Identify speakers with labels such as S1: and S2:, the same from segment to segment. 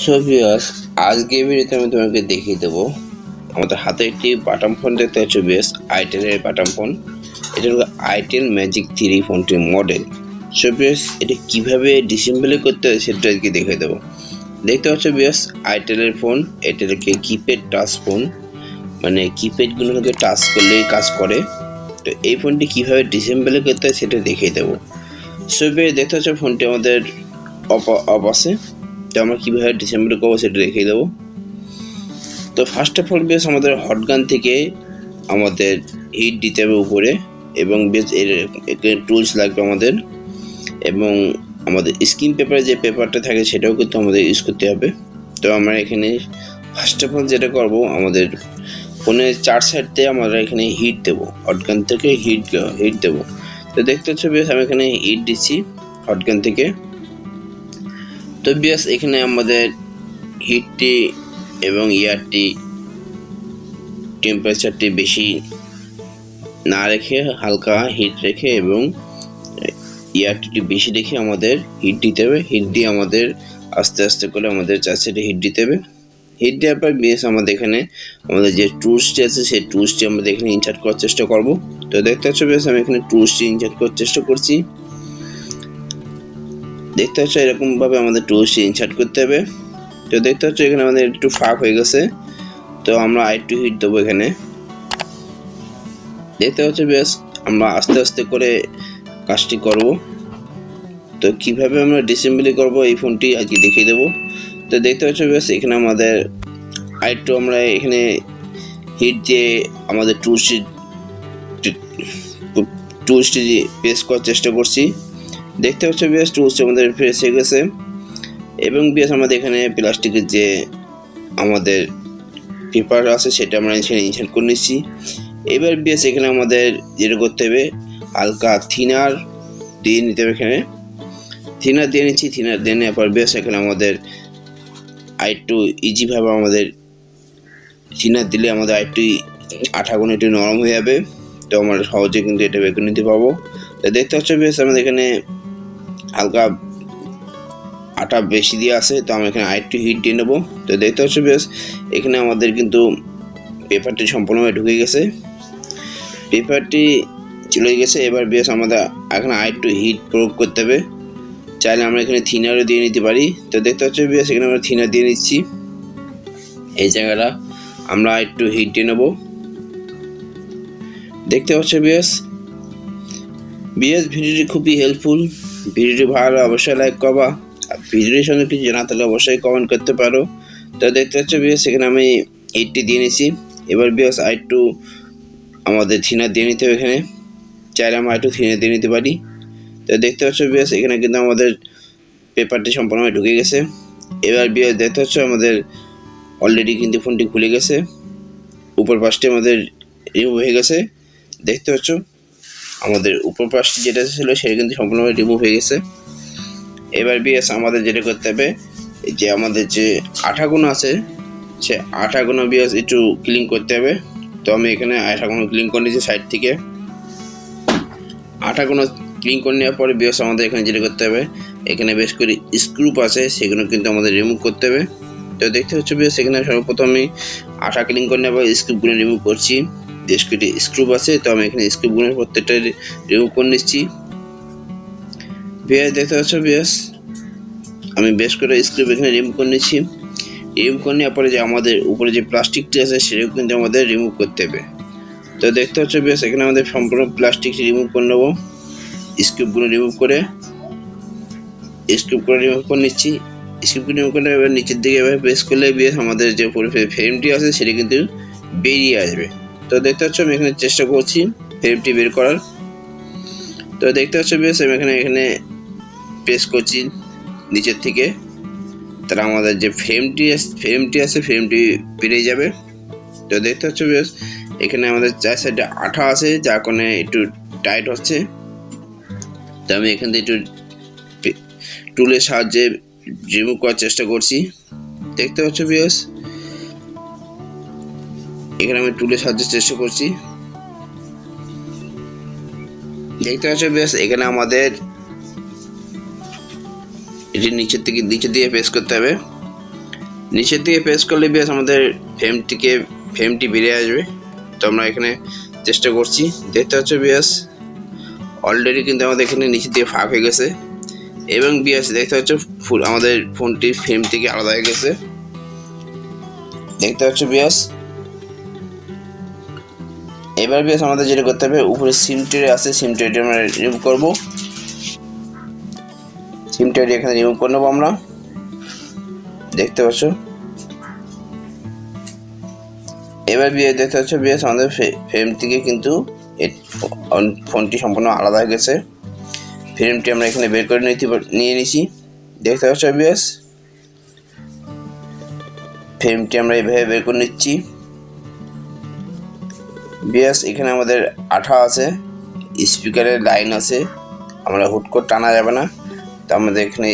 S1: So viewers, আজকে ভিডিওতে আমি তোমাকে দেখিয়ে দেবো আমাদের হাতে একটি বাটন ফোন দেখতে পাচ্ছ ভিউয়ার্স, আইটেলের বাটন ফোন। এটা হলো আইটেল ম্যাজিক 3 ফোনটির মডেল। সো ভিউয়ার্স, এটা কীভাবে ডিসেম্বলি করতে হয় সেটা আজকে দেখিয়ে দেবো। দেখতে পাচ্ছ ভিউয়ার্স, আইটেলের ফোন, এটাকে কিপ্যাড টাচ ফোন, মানে কিপ্যাডগুলোকে টাচ করলেই কাজ করে। তো এই ফোনটি কীভাবে ডিসেম্বলি করতে হয় সেটা দেখিয়ে দেবো। সো ভিউয়ার্স, দেখতে পাচ্ছ ফোনটি আমাদের অফ আছে। তো আমরা কীভাবে ডিসেম্বলি করবো সেটা দেখিয়ে দেবো। তো ফার্স্ট অফ অল বেশ আমাদের হটগান থেকে আমাদের হিট দিতে হবে উপরে, এবং বেশ এর টুলস লাগবে আমাদের, এবং আমাদের স্ক্রিন পেপারে যে পেপারটা থাকে সেটাও কিন্তু আমাদের ইউজ করতে হবে। তো আমরা এখানে ফার্স্ট অফ অল যেটা করবো, আমাদের ফোনের 4 সাইড দিয়ে আমরা এখানে হিট দেবো, হটগান থেকে হিট দেবো। তো দেখতে হচ্ছে বেশ আমি এখানে হিট দিচ্ছি হটগান থেকে। তো বেশ এখানে আমাদের হিটটি এবং ইয়ারটি টেম্পারেচারটি বেশি না রেখে হালকা হিট রেখে এবং ইয়ারটি বেশি রেখে আমাদের হিট দিতে হবে। হিট দিয়ে আমাদের আস্তে আস্তে করে আমাদের 4 সাইডে হিট দিতে হবে। হিট দেওয়ার পর বেশ আমাদের এখানে আমাদের যে টুলসটি আছে সেই টুলসটি আমাদের এখানে ইনসার্ট করার চেষ্টা করব। তো দেখতে পাচ্ছ বেশ আমি এখানে টুলসটি ইনসার্ট করার চেষ্টা করছি। দেখতে পাচ্ছ এরকমভাবে আমাদের টুলসটি ইনসার্ট করতে হবে। তো দেখতে পাচ্ছ এখানে আমাদের একটু ফাঁক হয়ে গেছে। তো আমরা আরেকটু হিট দেবো এখানে। দেখতে পাচ্ছ বেশ আমরা আস্তে আস্তে করে কাজটি করব। তো কিভাবে আমরা ডিসেম্বলি করব এই ফোনটি আজকে দেখিয়ে দেবো। তো দেখতে পাচ্ছ বেশ এখানে আমাদের আরেকটু আমরা এখানে হিট দিয়ে আমাদের টুলসটি প্রেস করার চেষ্টা করছি। দেখতে পাচ্ছ বেশ টুলসটি আমাদের প্রেস হয়ে গেছে, এবং বেশ আমাদের এখানে প্লাস্টিকের যে আমাদের পেপার আছে সেটা আমরা এখানে ইনসার্ট করে নিচ্ছি। এবার বেশ এখানে আমাদের যেটা করতে হবে, হালকা থিনার দিয়ে নিতে হবে। এখানে থিনার দিয়ে নিচ্ছি। থিনার দিয়ে নেওয়ার পর বেশ এখানে আমাদের আরেকটু ইজিভাবে আমাদের থিনার দিলে আমাদের আরেকটু আঠাগুলো একটু নরম হয়ে যাবে। তো আমরা সহজে কিন্তু এটা বের করে নিতে পারবো। তো দেখতে পাচ্ছ বেশ আমাদের এখানে হালকা আটা বেশি দিয়ে আছে। তো আমরা এখানে আরেকটু হিট দিয়ে নেবো। তো দেখতে পাচ্ছ বেশ এখানে আমাদের কিন্তু পেপারটি সম্পূর্ণভাবে ঢুকে গেছে, পেপারটি চলে গেছে। এবার বেশ আমাদের এখানে আরেকটু হিট প্রয়োগ করতে হবে। চাইলে আমরা এখানে থিনারও দিয়ে নিতে পারি। তো দেখতে পাচ্ছ বেশ এখানে আমরা থিনার দিয়ে নিচ্ছি। এই জায়গাটা আমরা একটু হিট দিয়ে নেবো। দেখতে পাচ্ছ বেশ ভিডিওটি খুবই হেল্পফুল। ভিডিওটি ভালো অবশ্যই লাইক করবা, আর ভিডিওটির সঙ্গে কিছু জানা থাকলে অবশ্যই কমেন্ট করতে পারো। তো দেখতে পাচ্ছ বেশ এখানে আমি এইটটি দিয়ে নিয়েছি। এবার বেশ আরেকটু আমাদের থিনার দিয়ে নিতে হবে এখানে। চাইলে আমরা একটু থিনার দিয়ে নিতে পারি। তো দেখতে পাচ্ছ বেশ এখানে কিন্তু আমাদের পেপারটি সম্পূর্ণভাবে ঢুকে গেছে। এবার বেশ দেখতে পাচ্ছ আমাদের অলরেডি কিন্তু ফোনটি খুলে গেছে, উপর পাশটি আমাদের রিমুভ হয়ে গেছে। দেখতে পাচ্ছ আমাদের উপর পাশটি যেটা ছিল সেটা কিন্তু সম্পূর্ণভাবে রিমুভ হয়ে গেছে। এবার বেশ আমাদের যেটা করতে হবে, যে আমাদের যে আঠাগুলো আছে সে আঠাগুলো বেশ একটু ক্লিন করতে হবে। তো আমি এখানে আঠাগুলো ক্লিন করে নিয়েছি সাইড থেকে। আঠাগুলো ক্লিন করে নেওয়ার পরে বেশ আমাদের এখানে যেটা করতে হবে, এখানে বেশ করে স্ক্রুপ আছে সেগুলো কিন্তু আমাদের রিমুভ করতে হবে। তো দেখতে হচ্ছে বেশ এখানে সর্বপ্রথম আমি আঠা ক্লিন করে নেওয়ার পর স্ক্রুপগুলো রিমুভ করছি। বেশ কিছু স্ক্রুপ আছে, তো আমি এখানে স্ক্রুপগুলো প্রত্যেকটা রিমুভ করে নিচ্ছি। বেশ দেখতে পাচ্ছ বেশ আমি বেশ করে স্ক্রুপ এখানে রিমুভ করে নিচ্ছি। রিমুভ করে নেওয়ার পরে যে আমাদের উপরে যে প্লাস্টিকটি আছে সেটাও কিন্তু আমাদের রিমুভ করতে হবে। তো দেখতে হচ্ছে বেশ এখানে আমাদের সম্পূর্ণ প্লাস্টিকটি রিমুভ করে নেবো। স্ক্রুপগুলো রিমুভ করে রিমুভ করে নিচ্ছি। স্ক্রুপগুলো রিমুভ করে এবার নিচের দিকে এবার প্রেস করলে বেশ আমাদের যে ফ্রেমটি আছে সেটা কিন্তু বেরিয়ে আসবে। তো দেখতে পাচ্ছ আমি এখানে চেষ্টা করছি ফ্রেমটি বের করার। তো দেখতে পাচ্ছ বেশ আমি এখানে প্রেস করছি নিচের থেকে, তাহলে আমাদের যে ফ্রেমটি আছে ফ্রেমটি বেরিয়ে যাবে। তো দেখতে পাচ্ছ বেশ এখানে আমাদের 4 সাইডে আঠা আছে যার কারণে একটু টাইট হচ্ছে। তো আমি এখান থেকে একটু টুলের সাহায্যে রিমুভ করার চেষ্টা করছি। দেখতে পাচ্ছ বেশ এখানে আমি টুলের সাহায্যে চেষ্টা করছি। দেখতে পাচ্ছ বেশ এখানে আমাদের এটি নিচে দিয়ে প্রেস করতে হবে। নিচের দিকে প্রেস করলে বিয়াস আমাদের ফ্রেমটি বেরিয়ে আসবে। তো আমরা এখানে চেষ্টা করছি, দেখতে পাচ্ছ বিয়াস অলরেডি কিন্তু আমাদের এখানে নিচের দিকে ফাঁক হয়ে গেছে এবং বিয়াস দেখতে পাচ্ছ আমাদের ফোনটি ফ্রেম থেকে আলাদা হয়ে গেছে, দেখতে পাচ্ছ বিয়াস। এবার বিয়াস আমাদের যেটা করতে হবে, উপরে সিম ট্রে আছে, সিম ট্রেটি আমরা রিমুভ করবো। সিম ট্রেটি এখানে রিমুভ করে নেবো আমরা, দেখতে পাচ্ছ। এবার দেখতে পাচ্ছ বিয়াস আমাদের ফ্রেম থেকে কিন্তু ফোনটি সম্পূর্ণ আলাদা হয়ে গেছে। ফ্রেমটি আমরা এখানে বের করে নিয়ে নিছি, দেখতে পাচ্ছ বিয়াস। ফ্রেমটি আমরা এইভাবে বের করে নিচ্ছি বিয়াস। এখানে আমাদের আঠা আছে, স্পিকারের লাইন আছে, আমরা হুট করে টানা যাবে না, তো আমাদের এখানে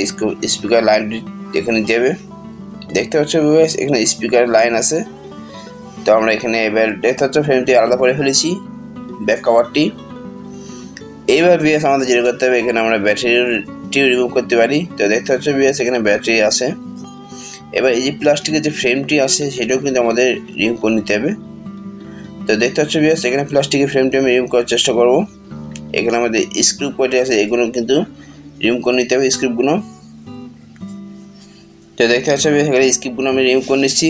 S1: স্পিকার লাইনটি এখানে দেবে, দেখতে পাচ্ছ বিয়াস। এখানে স্পিকারের লাইন আছে, তো আমরা এখানে এবার দেখতে পাচ্ছ ফ্রেমটি আলাদা করে ফেলেছি, ব্যাক কভারটি। এইবার বিয়াস আমাদের যেটা করতে হবে, এখানে আমরা ব্যাটারিটিও রিমুভ করতে পারি। তো দেখতে পাচ্ছ বিয়াস এখানে ব্যাটারি আছে। এবার এই যে প্লাস্টিকের যে ফ্রেমটি আছে সেটাও কিন্তু আমাদের রিমুভ করে নিতে হবে। তো দেখতে পাচ্ছ বিয়াস এখানে প্লাস্টিকের ফ্রেমটি আমি রিমুভ করার চেষ্টা করব। এখানে আমাদের স্ক্রু কয়টি আছে এগুলো কিন্তু রিমুভ করে নিতে হবে, স্ক্রিপগুলো। তো দেখতে পাচ্ছ বিয়াস এখানে স্ক্রিপগুলো আমি রিমুভ করে নিচ্ছি।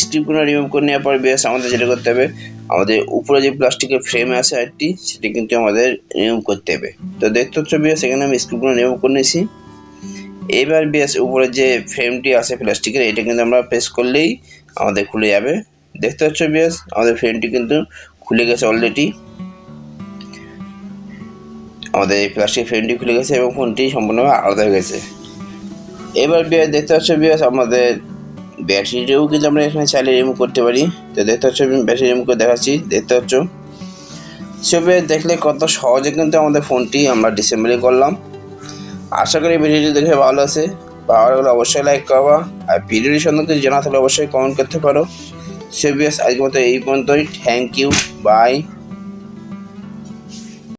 S1: স্ক্রিপগুলো রিমুভ করে নেওয়ার পর বিয়াস আমাদের যেটা করতে হবে, আমাদের উপরে যে প্লাস্টিকের ফ্রেম আছে আরেকটি, সেটা কিন্তু আমাদের রিমুভ করতে হবে। তো দেখতে পাচ্ছ বিয়াস এখানে আমি স্ক্রিপগুলো রিমুভ করে নিয়েছি। এবার বিয়াস উপরে যে ফ্রেমটি আছে প্লাস্টিকের, এটা কিন্তু আমরা প্রেস করলেই আমাদের খুলে যাবে, দেখতে পাচ্ছ বিয়াস আমাদের ফ্রেমটি কিন্তু খুলে গেছে অলরেডি। আমাদের এই প্লাস্টিক ফ্রেমটি খুলে গেছে এবং ফোনটি সম্পূর্ণভাবে আলাদা হয়ে গেছে। এবার বিয়াস দেখতে পাচ্ছ বিয়াস আমাদের ব্যাটারিটাও কিন্তু আমরা এখানে চাইলে রিমুভ করতে পারি। তো দেখতে পাচ্ছ ব্যাটারি রিমুভ করে দেখাচ্ছি, দেখতে পাচ্ছ। সেভাবে দেখলে কত সহজে কিন্তু আমাদের ফোনটি আমরা ডিসেম্বলি করলাম। আশা করি ভিডিওটি দেখে ভালো আছে, ভালো লাগলে অবশ্যই লাইক করবা, আর ভিডিওটি সম্বন্ধে জানা থাকলে অবশ্যই কমেন্ট করতে পারো। সো বিয়াস আজকের মতো এই পর্যন্তই, থ্যাংক ইউ, বাই।